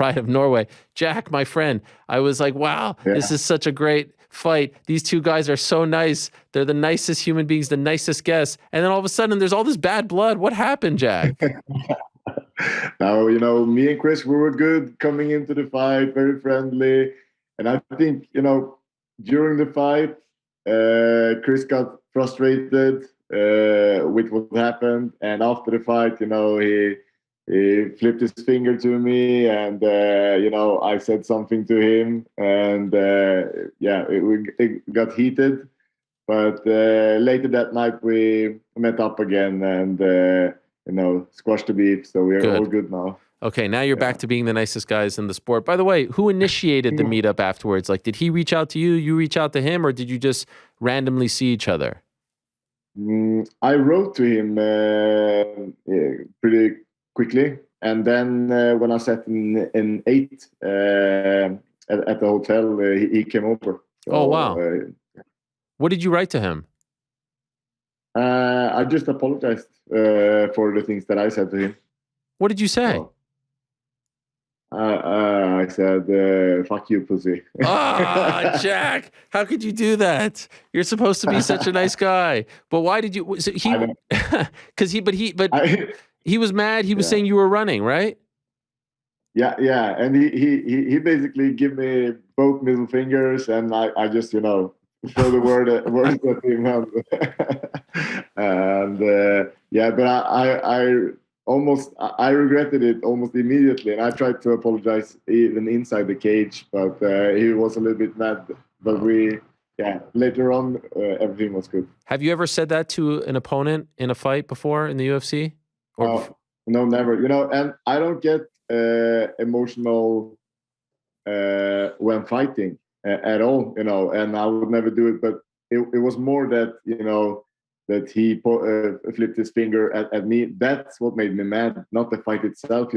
pride of Norway. Jack, my friend, I was like, wow, this is such a great fight. These two guys are so nice. They're the nicest human beings, the nicest guests. And then all of a sudden, there's all this bad blood. What happened, Jack? Now, me and Chris, we were good coming into the fight, very friendly. And I think, during the fight, Chris got frustrated with what happened. And after the fight, he flipped his finger to me, and I said something to him, and it got heated. But later that night we met up again and squashed the beef. So we're all good now. Okay, now you're back to being the nicest guys in the sport. By the way, who initiated the meetup afterwards? Like, did he reach out to you? You reach out to him, or did you just randomly see each other? I wrote to him pretty quickly, and then when I sat in 8 at the hotel, he came over. So, oh wow! What did you write to him? I just apologized for the things that I said to him. What did you say? I said, "Fuck you, pussy." Ah, Jack! How could you do that? You're supposed to be such a nice guy. But why did you? So because he was mad. He was saying you were running, right? Yeah, and he basically gave me both middle fingers, and I just throw the words at him. And but I regretted it almost immediately, and I tried to apologize even inside the cage, but he was a little bit mad. But later on, everything was good. Have you ever said that to an opponent in a fight before in the UFC? No, never. And I don't get emotional when fighting at all. And I would never do it. But it was more that that he flipped his finger at me. That's what made me mad, not the fight itself.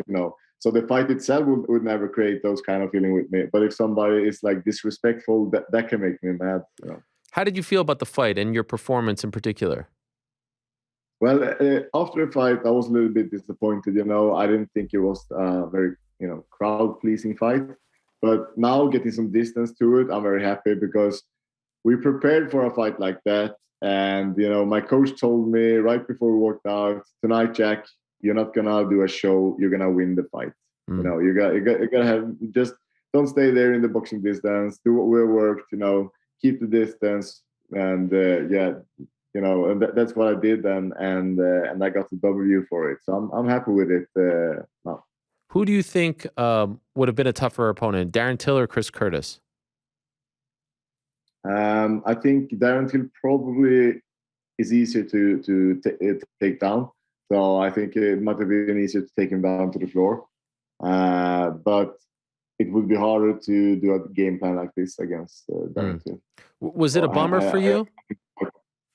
So the fight itself would never create those kind of feeling with me. But if somebody is like disrespectful, that can make me mad. How did you feel about the fight and your performance in particular? Well, after the fight, I was a little bit disappointed. I didn't think it was a very, crowd-pleasing fight. But now getting some distance to it, I'm very happy because we prepared for a fight like that. And, my coach told me right before we walked out, tonight, Jack, you're not going to do a show. You're going to win the fight. You got to have, just don't stay there in the boxing distance. Do what we worked, keep the distance. And, and that's what I did, and I got the W for it. So I'm happy with it now. Who do you think would have been a tougher opponent, Darren Till or Chris Curtis? I think Darren Till probably is easier to take down. So I think it might have been easier to take him down to the floor. But it would be harder to do a game plan like this against Darren Till. Was it a bummer for you?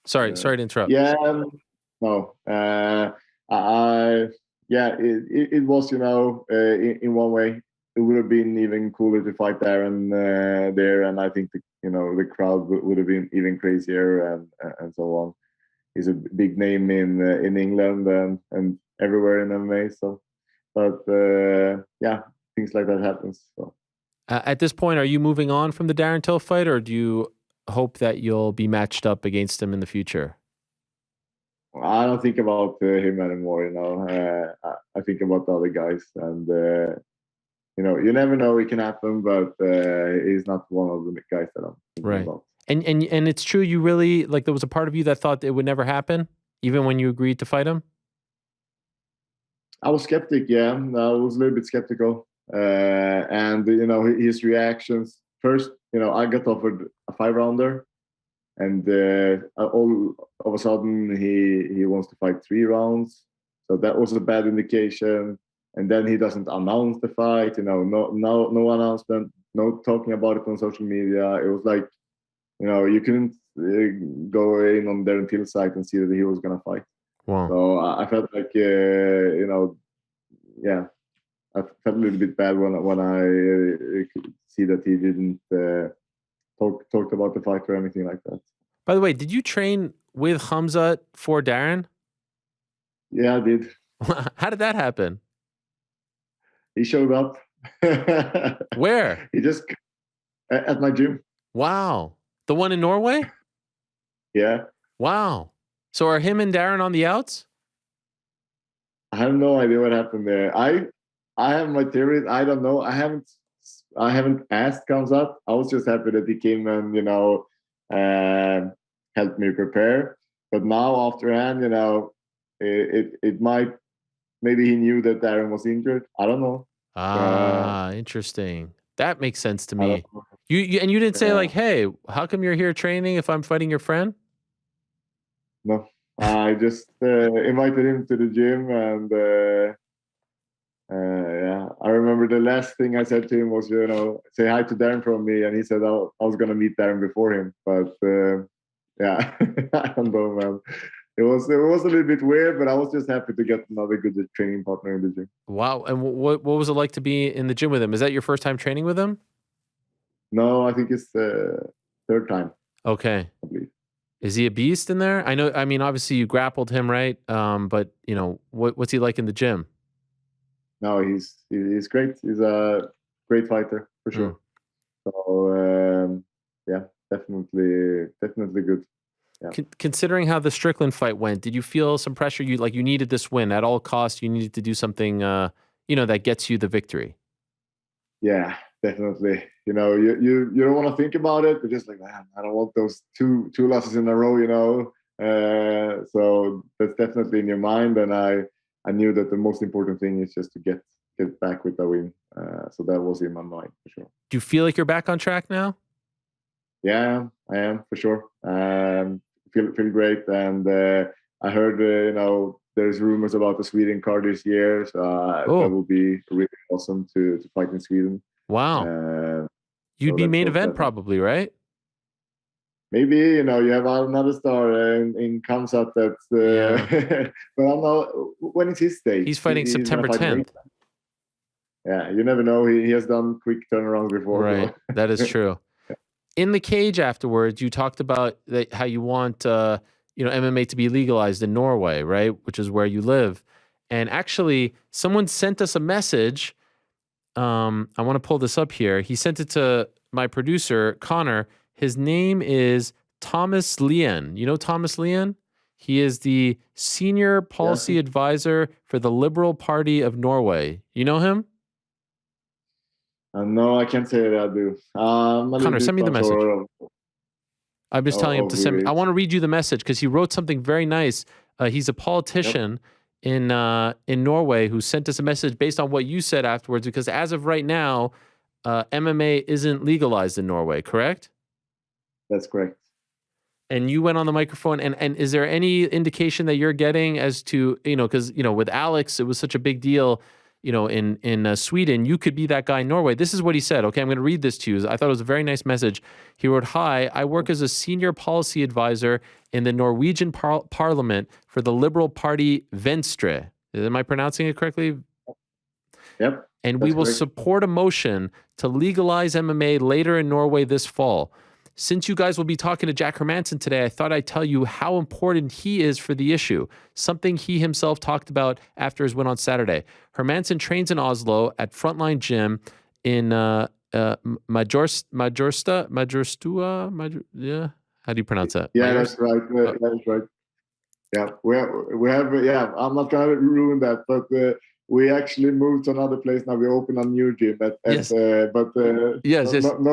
Sorry to interrupt. Yeah, no. It was, in one way, it would have been even cooler to fight Darren there, and I think the crowd would have been even crazier and so on. He's a big name in England and everywhere in MMA. So, but things like that happens. So. At this point, are you moving on from the Darren Till fight, or do you hope that you'll be matched up against him in the future? I don't think about him anymore. I think about the other guys, and you never know it can happen, but he's not one of the guys that I'm thinking about. And it's true, you really, like, there was a part of you that thought it would never happen, even when you agreed to fight him? I was skeptic, yeah. I was a little bit skeptical. And, his reactions. First, I got offered a 5-rounder. And all of a sudden, he wants to fight 3 rounds. So that was a bad indication. And then he doesn't announce the fight. No announcement, no talking about it on social media. It was like, you couldn't go in on Darren Till's site and see that he was going to fight. Wow. So I felt like, I felt a little bit bad when I could see that he didn't talk about the fight or anything like that. By the way, did you train with Khamzat for Darren? Yeah, I did. How did that happen? He showed up Where? He just at my gym. Wow. The one in Norway? Yeah. Wow. So are him and Darren on the outs? I have no idea what happened there. I have my theories. I don't know. I haven't asked Khamzat. I was just happy that he came and helped me prepare. But now afterhand, it might, maybe he knew that Darren was injured. I don't know. Interesting. That makes sense to I me. don't know. You didn't say like, hey, how come you're here training if I'm fighting your friend? No, I just invited him to the gym, and yeah, I remember the last thing I said to him was, say hi to Darren from me, and he said I was gonna meet Darren before him, but yeah, I don't know, man. It was a little bit weird, but I was just happy to get another good training partner in the gym. Wow. And what was it like to be in the gym with him? Is that your first time training with him? No, I think it's the third time. Okay. I believe. Is he a beast in there? I mean, obviously you grappled him, right? But what's he like in the gym? No, he's great. He's a great fighter for sure. So yeah, definitely good. Yeah. Considering how the Strickland fight went, did you feel some pressure? You needed this win at all costs. You needed to do something, that gets you the victory. Yeah, definitely. You don't want to think about it, but just like, man, I don't want those two losses in a row. So that's definitely in your mind, and I knew that the most important thing is just to get back with the win. So that was in my mind for sure. Do you feel like you're back on track now? Yeah, I am for sure. Feel great, and I heard there's rumors about the Sweden card this year, so that would be really awesome to fight in Sweden. Wow. You'd be main event probably, right? Maybe, you have another star in Khamzat that's but I don't know when is his date. He's fighting September 10th. Yeah, you never know. He has done quick turnarounds before. Right. So. That is true. In the cage afterwards, you talked about how you want MMA to be legalized in Norway, right? Which is where you live. And actually, someone sent us a message. I want to pull this up here. He sent it to my producer, Connor. His name is Thomas Lien. You know Thomas Lien? He is the senior policy advisor for the Liberal Party of Norway. You know him? No, I can't say that I do. Connor, send me the message. I'm just telling him to send me. I want to read you the message because he wrote something very nice. He's a politician in Norway who sent us a message based on what you said afterwards, because as of right now, MMA isn't legalized in Norway, correct? That's correct. And you went on the microphone, and is there any indication that you're getting as to, because, with Alex, it was such a big deal, in Sweden, you could be that guy in Norway. This is what he said. Okay, I'm going to read this to you. I thought it was a very nice message. He wrote, "Hi, I work as a senior policy advisor in the Norwegian parliament for the Liberal Party Venstre." Am I pronouncing it correctly? Yep. And we will support a motion to legalize MMA later in Norway this fall. Since you guys will be talking to Jack Hermansson today, I thought I'd tell you how important he is for the issue, something he himself talked about after his win on Saturday. Hermansson trains in Oslo at Frontline Gym in Majorstua? Yeah? How do you pronounce that? Yeah, that's right. That's right. Yeah, we have. Yeah, I'm not gonna ruin that, but we actually moved to another place now. We opened a new gym. Yes. No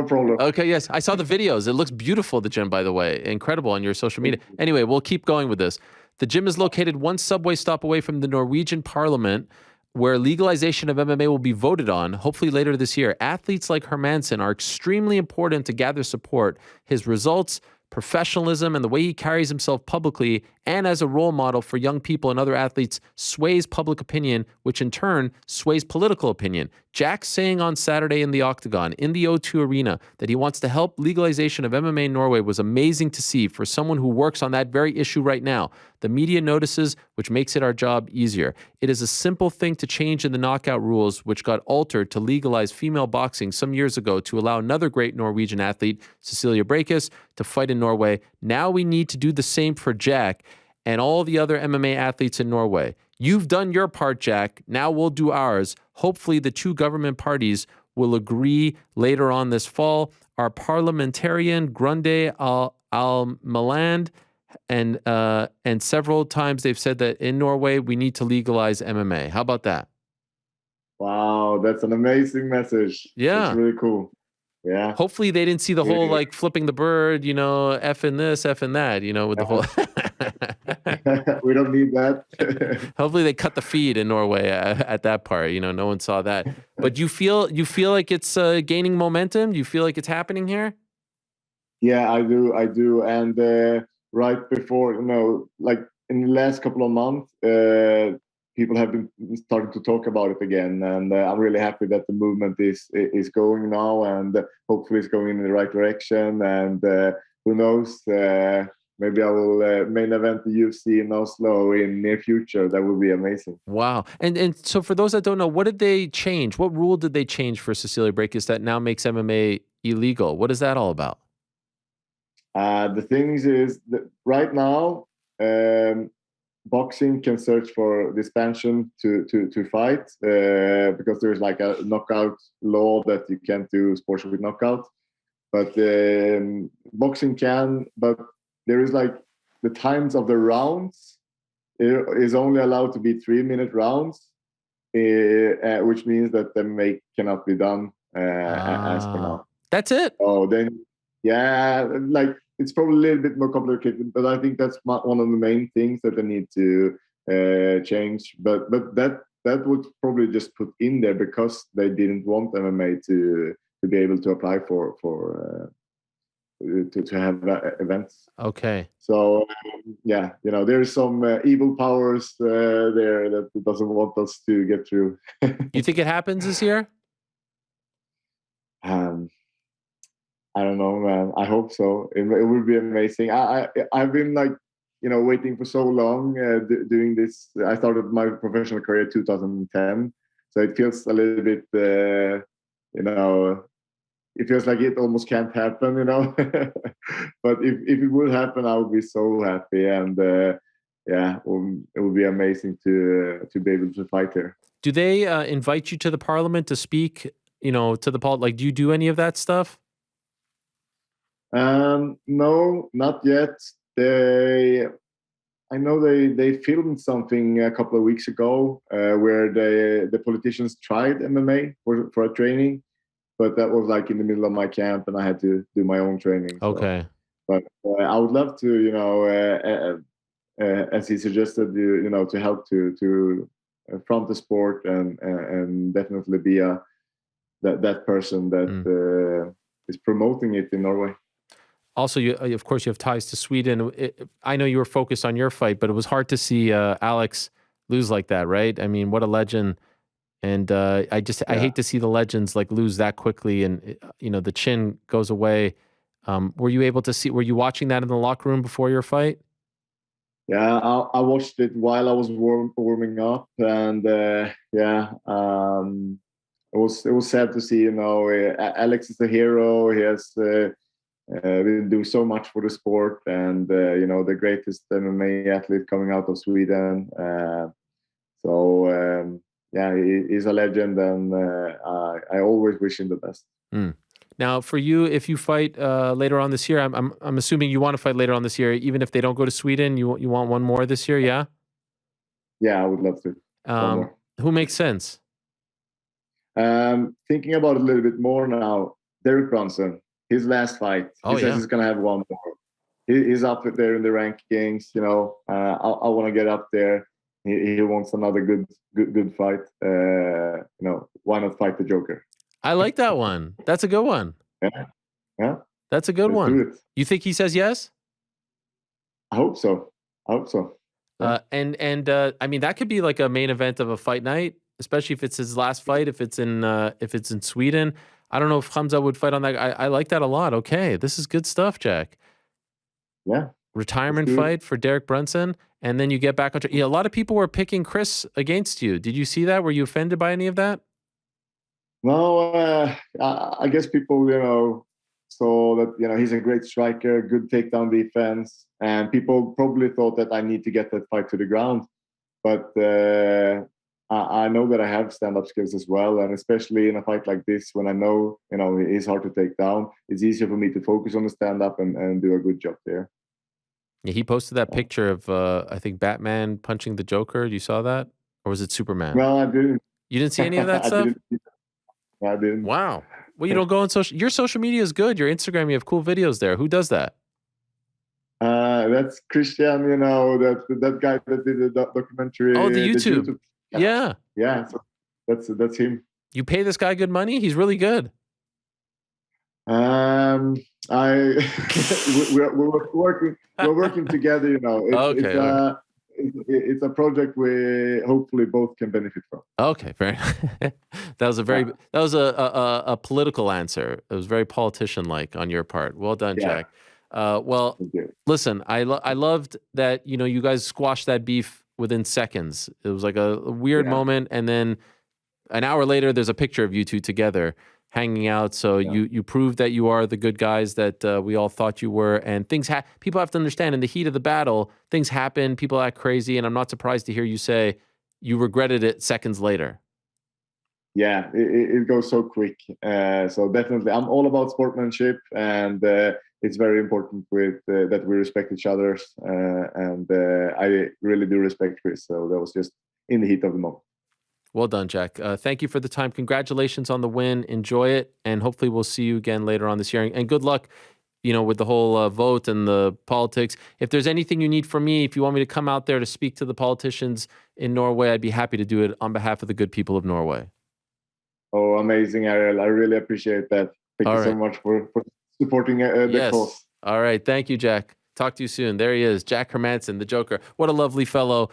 problem. Okay, yes. I saw the videos. It looks beautiful, the gym, by the way. Incredible on your social media. Anyway, we'll keep going with this. The gym is located one subway stop away from the Norwegian parliament, where legalization of MMA will be voted on, hopefully later this year. Athletes like Hermansson are extremely important to gather support. His results, professionalism, and the way he carries himself publicly and as a role model for young people and other athletes sways public opinion, which in turn sways political opinion. Jack saying on Saturday in the Octagon, in the O2 Arena, that he wants to help legalization of MMA in Norway was amazing to see for someone who works on that very issue right now. The media notices, which makes it our job easier. It is a simple thing to change in the knockout rules, which got altered to legalize female boxing some years ago to allow another great Norwegian athlete, Cecilia Brækhus, to fight in Norway. Now we need to do the same for Jack. and all the other MMA athletes in Norway. You've done your part, Jack. Now we'll do ours. Hopefully the two government parties will agree later on this fall. Our parliamentarian, Grunde Al-Maland, and several times they've said that in Norway, we need to legalize MMA. How about that? Wow, that's an amazing message. Yeah. That's really cool. Yeah. Hopefully they didn't see the whole like flipping the bird, you know, effing this, effing that, you know, with the whole. We don't need that. Hopefully they cut the feed in Norway at that part. You know, no one saw that. But you feel like it's gaining momentum. You feel like it's happening here. Yeah, I do. And right before, you know, like in the last couple of months, people have been starting to talk about it again, and I'm really happy that the movement is going now, and hopefully it's going in the right direction. And who knows? Maybe I will main event the UFC in Oslo in near future. That would be amazing. Wow. And so for those that don't know, what did they change? What rule did they change for Cecilia Brækhus that now makes MMA illegal? What is that all about? The thing is that right now, boxing can search for suspension to fight because there's like a knockout law that you can't do sports with knockout. But boxing can, but there is like the times of the rounds is only allowed to be 3-minute rounds, which means that the cannot be done as per now. That's it. Oh, then yeah, like it's probably a little bit more complicated, but I think that's one of the main things that they need to change. But that was probably just put in there because they didn't want MMA to be able to apply for to have events. Okay. So yeah, you know, there's some evil powers there that doesn't want us to get through. You think it happens this year? I don't know, man. I hope so. It would be amazing. I've been like, you know, waiting for so long doing this. I started my professional career in 2010, so it feels a little bit, you know, it feels like it almost can't happen, you know. But if it would happen, I would be so happy, and yeah, it would be amazing to be able to fight here. Do they invite you to the parliament to speak? You know, to the like, do you do any of that stuff? No, not yet. I know they filmed something a couple of weeks ago where the politicians tried MMA for a training, but that was like in the middle of my camp, and I had to do my own training. Okay. So. But I would love to, you know, as he suggested, you know, to help to front the sport and definitely be that person that is promoting it in Norway. Also, of course, you have ties to Sweden. I know you were focused on your fight, but it was hard to see Alex lose like that, right? I mean, what a legend. And I hate to see the legends like lose that quickly, and you know, the chin goes away. Were you watching that in the locker room before your fight? Yeah, I watched it while I was warming up, and yeah, it was sad to see. You know, Alex is a hero. He has we do so much for the sport, and you know, the greatest MMA athlete coming out of Sweden. So yeah, he's a legend, and I always wish him the best. Now, for you, if you fight later on this year, I'm assuming you want to fight later on this year, even if they don't go to Sweden. You want one more this year, yeah? Yeah, I would love to. One more. Who makes sense? Thinking about it a little bit more now, Derek Brunson. His last fight. He says he's gonna have one more. He's up there in the rankings. You know, I want to get up there. He wants another good fight. You know, why not fight the Joker? I like that one. That's a good one. Yeah. That's a good one. You think he says yes? I hope so. Yeah. And I mean, that could be like a main event of a fight night, especially if it's his last fight. If it's in Sweden. I don't know if Khamzat would fight on that. I like that a lot. Okay, this is good stuff, Jack. Yeah. Retirement fight for Derek Brunson, and then you get back on. A lot of people were picking Chris against you. Did you see that? Were you offended by any of that? No, I guess people, you know, saw that, you know, he's a great striker, good takedown defense, and people probably thought that I need to get that fight to the ground. But I know that I have stand-up skills as well, and especially in a fight like this, when I know, you know, he's hard to take down, it's easier for me to focus on the stand-up and do a good job there. Yeah, he posted that picture of I think Batman punching the Joker. You saw that, or was it Superman? No, I didn't. You didn't see any of that I stuff? I didn't. Wow. Well, you don't go on social. Your social media is good. Your Instagram, you have cool videos there. Who does that? That's Christian. You know, that guy that did the documentary. Oh, the YouTube. Yeah. Yeah. So that's him. You pay this guy good money? He's really good. We're working together. You know, it's a project we hopefully both can benefit from. Okay, very. That was a political answer. It was very politician-like on your part. Well done, Jack. Well, listen, I loved that, you know, you guys squashed that beef within seconds. It was like a weird moment, and then an hour later, there's a picture of you two together hanging out. So you proved that you are the good guys that we all thought you were. And people have to understand, in the heat of the battle, things happen, people act crazy, and I'm not surprised to hear you say you regretted it seconds later. Yeah, it goes so quick. So definitely, I'm all about sportsmanship, and it's very important that we respect each other. And I really do respect Chris. So that was just in the heat of the moment. Well done, Jack. Thank you for the time. Congratulations on the win. Enjoy it, and hopefully we'll see you again later on this year. And good luck, you know, with the whole vote and the politics. If there's anything you need from me, if you want me to come out there to speak to the politicians in Norway, I'd be happy to do it on behalf of the good people of Norway. Oh, amazing, Ariel. I really appreciate that. Thank you so much for supporting the cause. All right. Thank you, Jack. Talk to you soon. There he is, Jack Hermansson, the Joker. What a lovely fellow.